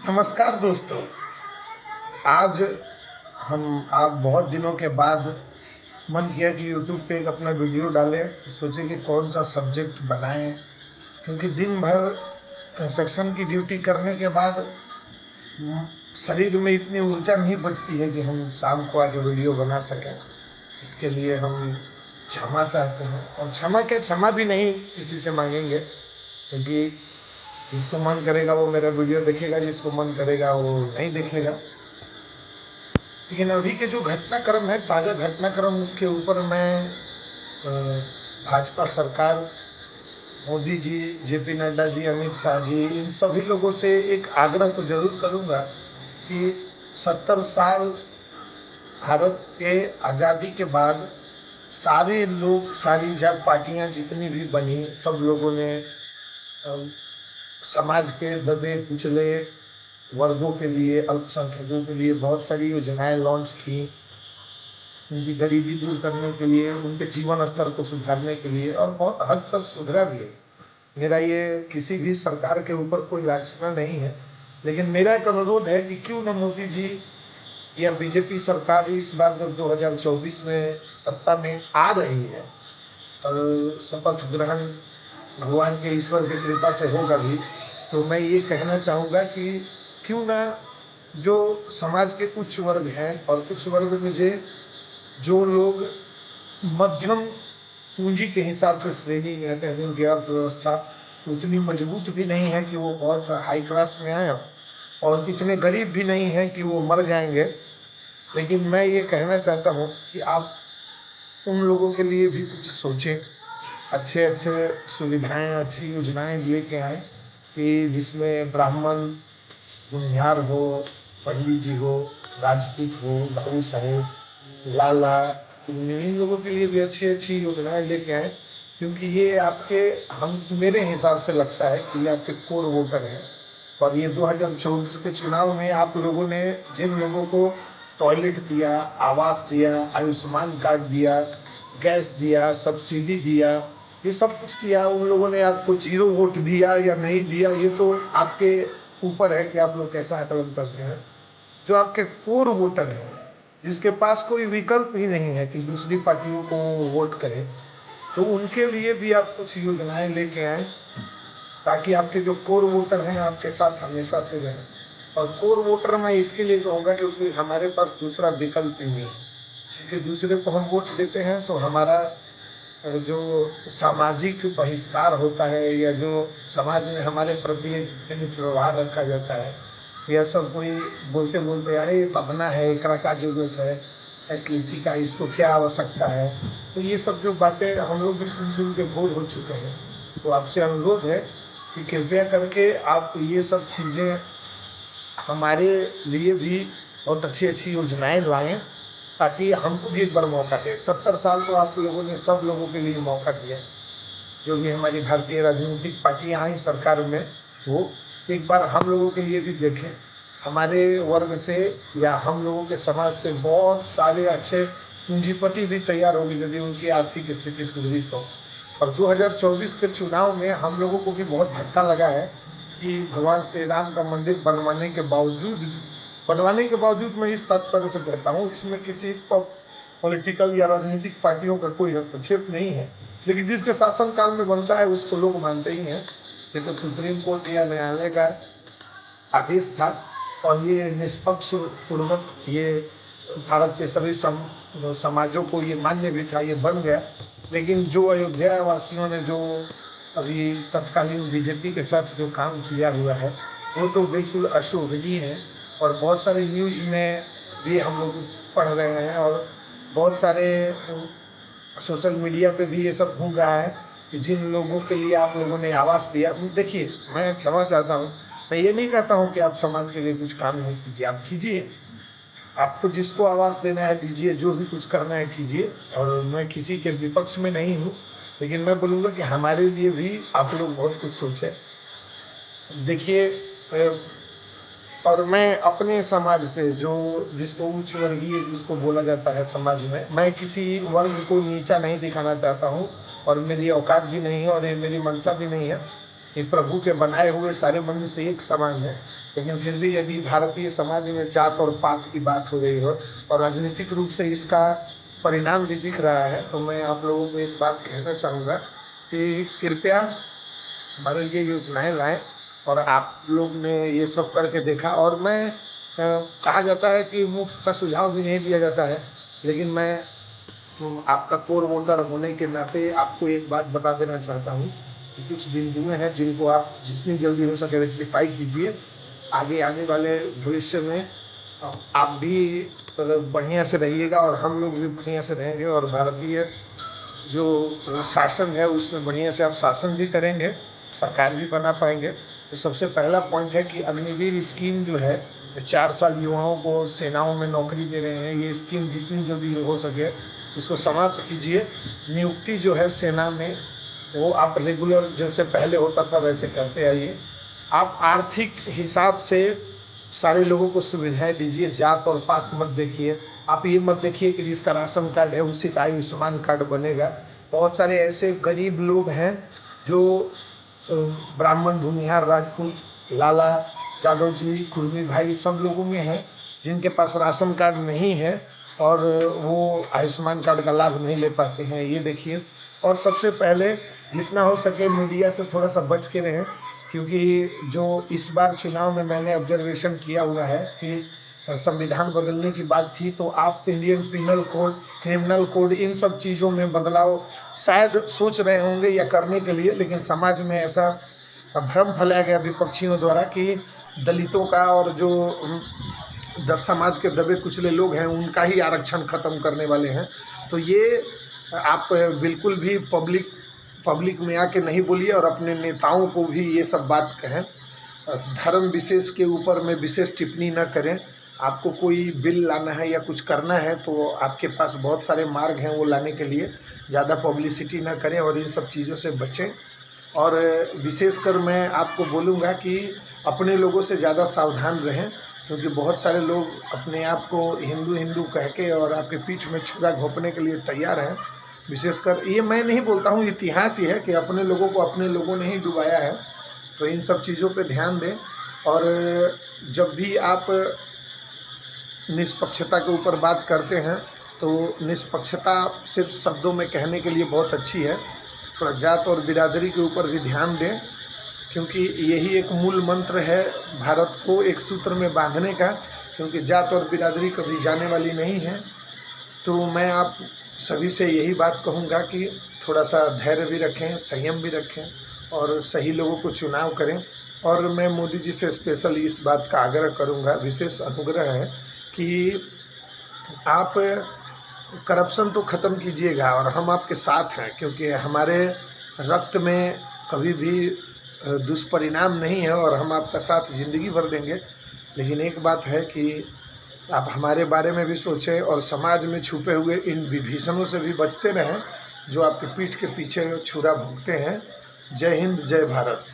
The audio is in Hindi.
नमस्कार दोस्तों। आज हम आप बहुत दिनों के बाद मन किया कि यूट्यूब पे एक अपना वीडियो डालें, तो सोचे कि कौन सा सब्जेक्ट बनाएं, क्योंकि दिन भर कंस्ट्रक्शन की ड्यूटी करने के बाद शरीर में इतनी ऊर्जा नहीं बचती है कि हम शाम को आके वीडियो बना सकें। इसके लिए हम क्षमा चाहते हैं, और क्षमा भी नहीं किसी से मांगेंगे, क्योंकि जिसको मन करेगा वो मेरा वीडियो देखेगा, जिसको मन करेगा वो नहीं देखेगा। लेकिन अभी के जो घटनाक्रम है, ताज़ा घटनाक्रम, उसके ऊपर मैं भाजपा सरकार, मोदी जी, जेपी नड्डा जी, अमित शाह जी, इन सभी लोगों से एक आग्रह तो जरूर करूंगा कि 70 साल भारत के आज़ादी के बाद सारे लोग, सारी जब पार्टियां जितनी भी बनी, सब लोगों ने समाज के दबे कुचले वर्गों के लिए, अल्पसंख्यकों के लिए बहुत सारी योजनाएं लॉन्च की, उनकी गरीबी दूर करने के लिए, उनके जीवन स्तर को सुधारने के लिए, और बहुत हद तक सुधरा भी है। मेरा ये किसी भी सरकार के ऊपर कोई लांछना नहीं है, लेकिन मेरा एक अनुरोध है कि क्यों न मोदी जी या बीजेपी सरकार इस बार जब 2024 में सत्ता में आ रही है और शपथ ग्रहण भगवान के, ईश्वर की कृपा से होगा भी, तो मैं ये कहना चाहूँगा कि क्यों ना जो समाज के कुछ वर्ग हैं, और कुछ वर्ग में जो लोग मध्यम पूंजी के हिसाब से श्रेणी कहते हैं, उनकी अर्थव्यवस्था उतनी मजबूत भी नहीं है कि वो बहुत हाई क्लास में आए, और इतने गरीब भी नहीं है कि वो मर जाएंगे। लेकिन मैं ये कहना चाहता हूँ कि आप उन लोगों के लिए भी कुछ सोचें, अच्छे अच्छे सुविधाएं, अच्छी योजनाएं लेके आए, कि जिसमें ब्राह्मण, बुनियार हो, पंडित जी हो, राजपूत हो, बाबू साहेब, लाला, इन लोगों के लिए भी अच्छी अच्छी योजनाएं लेके आए, क्योंकि ये आपके, हम मेरे हिसाब से लगता है कि ये आपके कोर वोटर हैं। और ये 2024 के चुनाव में आप लोगों ने जिन लोगों को टॉयलेट दिया, आवास दिया, आयुष्मान कार्ड दिया, गैस दिया, सब्सिडी दिया, ये सब कुछ किया, उन लोगों ने आपको 0 वोट दिया या नहीं दिया, ये तो आपके ऊपर है कि आप लोग कैसा आकलन करते हैं। जो आपके कोर वोटर हैं, जिसके पास कोई विकल्प ही नहीं है कि दूसरी पार्टियों को वोट करें, तो उनके लिए भी आप कुछ योजनाएं लेके आए, ताकि आपके जो कोर वोटर हैं आपके साथ हमेशा से रहें। और कोर वोटर मैं इसके लिए कहूँगा क्योंकि हमारे पास दूसरा विकल्प नहीं है, क्योंकि दूसरे को हम वोट देते हैं तो हमारा जो सामाजिक बहिष्कार होता है, या जो समाज में हमारे प्रति एक व्यवहार रखा जाता है, या सब कोई बोलते बोलते अरे पबना है, एकरा का जरूरत है, फैसिलिटी का, इसको क्या आवश्यकता है, तो ये सब जो बातें हम लोग भी सुन के बोर हो चुके हैं। तो आपसे अनुरोध है कि कृपया करके आप ये सब चीज़ें हमारे लिए भी बहुत अच्छी अच्छी योजनाएं लाएं, ताकि हमको भी एक बार मौका दें। 70 साल तो आप लोगों ने सब लोगों के लिए मौका दिया, जो भी हमारी भारतीय राजनीतिक पार्टियां आई सरकार में, वो एक बार हम लोगों के लिए भी देखें। हमारे वर्ग से या हम लोगों के समाज से बहुत सारे अच्छे पूंजीपति भी तैयार होंगे यदि उनकी आर्थिक स्थिति सुधरी तो। और 2024 के चुनाव में हम लोगों को भी बहुत धक्का लगा है कि भगवान श्री राम का मंदिर बनवाने के बावजूद मैं इस तात्पर्य से कहता हूँ, इसमें किसी पॉलिटिकल या राजनीतिक पार्टियों का कोई हस्तक्षेप नहीं है, लेकिन जिसके शासन काल में बनता है उसको लोग मानते ही हैं। ये तो सुप्रीम कोर्ट या न्यायालय का आदेश था, और ये निष्पक्ष पूर्वक ये भारत के सभी समाजों को ये मान्य भी था, ये बन गया। लेकिन जो अयोध्या वासियों ने जो अभी तत्कालीन बीजेपी के साथ जो काम किया हुआ है, वो तो बिल्कुल अशोभनीय है। और बहुत सारे न्यूज में भी हम लोग पढ़ रहे हैं, और बहुत सारे सोशल मीडिया पे भी ये सब घूम रहा है कि जिन लोगों के लिए आप लोगों ने आवाज़ दिया। देखिए, मैं क्षमा चाहता हूँ, मैं ये नहीं कहता हूँ कि आप समाज के लिए कुछ काम नहीं कीजिए, आप कीजिए, आपको जिसको आवाज़ देना है दीजिए, जो भी कुछ करना है कीजिए, और मैं किसी के विपक्ष में नहीं हूँ। लेकिन मैं बोलूँगा कि हमारे लिए भी आप लोग बहुत कुछ सोचें। देखिए, और मैं अपने समाज से, जो जिसको उच्च वर्गीय जिसको बोला जाता है समाज में, मैं किसी वर्ग को नीचा नहीं दिखाना चाहता हूँ, और मेरी औकात भी नहीं है, और ये मेरी मंशा भी नहीं है। ये प्रभु के बनाए हुए सारे मनुष्य एक समान है। लेकिन फिर भी यदि भारतीय समाज में जात और पात की बात हो रही हो और राजनीतिक रूप से इसका परिणाम भी दिख रहा है, तो मैं आप लोगों को एक बात कहना चाहूँगा कि कृपया हमारे ये योजनाएं लाएं। और आप लोग ने ये सब करके देखा, और मैं कहा जाता है कि मुफ्त का सुझाव भी नहीं दिया जाता है, लेकिन मैं आपका कोर वोटर होने के नाते आपको एक बात बता देना चाहता हूँ कि कुछ बिंदुएं हैं जिनको आप जितनी जल्दी हो सके रेक्टिफाई कीजिए। आगे आने वाले भविष्य में आप भी बढ़िया से रहिएगा और हम लोग भी बढ़िया से रहेंगे, और भारतीय जो शासन है उसमें बढ़िया से आप शासन भी करेंगे, सरकार भी बना पाएंगे। तो सबसे पहला पॉइंट है कि अग्निवीर स्कीम जो है 4 साल युवाओं को सेनाओं में नौकरी दे रहे हैं, ये स्कीम जितनी जल्दी हो सके इसको समाप्त कीजिए। नियुक्ति जो है सेना में वो आप रेगुलर जैसे पहले होता था वैसे करते आइए। आप आर्थिक हिसाब से सारे लोगों को सुविधाएं दीजिए, जात और पात मत देखिए। आप ये मत देखिए कि जिसका राशन कार्ड है उसी का आयुष्मान कार्ड बनेगा। बहुत सारे ऐसे गरीब लोग हैं जो ब्राह्मण, भूमिहार, राजपूत, लाला, यादव जी, कुर्मी भाई सब लोगों में हैं जिनके पास राशन कार्ड नहीं है और वो आयुष्मान कार्ड का लाभ नहीं ले पाते हैं, ये देखिए। और सबसे पहले जितना हो सके मीडिया से थोड़ा सा बच के रहें, क्योंकि जो इस बार चुनाव में मैंने ऑब्जर्वेशन किया हुआ है कि संविधान बदलने की बात थी, तो आप Indian penal code, criminal code, इन सब चीज़ों में बदलाव शायद सोच रहे होंगे या करने के लिए, लेकिन समाज में ऐसा भ्रम फैलाया गया विपक्षियों द्वारा कि दलितों का और जो समाज के दबे कुचले लोग हैं उनका ही आरक्षण ख़त्म करने वाले हैं। तो ये आप बिल्कुल भी पब्लिक में आके नहीं बोलिए और अपने नेताओं को भी ये सब बात कहें। धर्म विशेष के ऊपर में विशेष टिप्पणी न करें। आपको कोई बिल लाना है या कुछ करना है तो आपके पास बहुत सारे मार्ग हैं वो लाने के लिए। ज़्यादा पब्लिसिटी ना करें और इन सब चीज़ों से बचें। और विशेषकर मैं आपको बोलूँगा कि अपने लोगों से ज़्यादा सावधान रहें, क्योंकि बहुत सारे लोग अपने आप को हिंदू हिंदू कह के और आपके पीठ में छुरा घोंपने के लिए तैयार हैं। विशेषकर ये मैं नहीं बोलता हूँ, इतिहास ही है कि अपने लोगों को अपने लोगों ने ही डुबाया है। तो इन सब चीज़ों पे ध्यान दें। और जब भी आप निष्पक्षता के ऊपर बात करते हैं तो निष्पक्षता सिर्फ शब्दों में कहने के लिए बहुत अच्छी है, थोड़ा जात और बिरादरी के ऊपर भी ध्यान दें, क्योंकि यही एक मूल मंत्र है भारत को एक सूत्र में बांधने का, क्योंकि जात और बिरादरी कभी जाने वाली नहीं है। तो मैं आप सभी से यही बात कहूँगा कि थोड़ा सा धैर्य भी रखें, संयम भी रखें और सही लोगों को चुनाव करें। और मैं मोदी जी से स्पेशल इस बात का आग्रह करूँगा, विशेष अनुग्रह है कि आप करप्शन तो ख़त्म कीजिएगा और हम आपके साथ हैं, क्योंकि हमारे रक्त में कभी भी दुष्परिणाम नहीं है और हम आपका साथ ज़िंदगी भर देंगे। लेकिन एक बात है कि आप हमारे बारे में भी सोचें और समाज में छुपे हुए इन विभीषणों से भी बचते रहें जो आपके पीठ के पीछे छुरा भोंकते हैं। जय हिंद, जय भारत।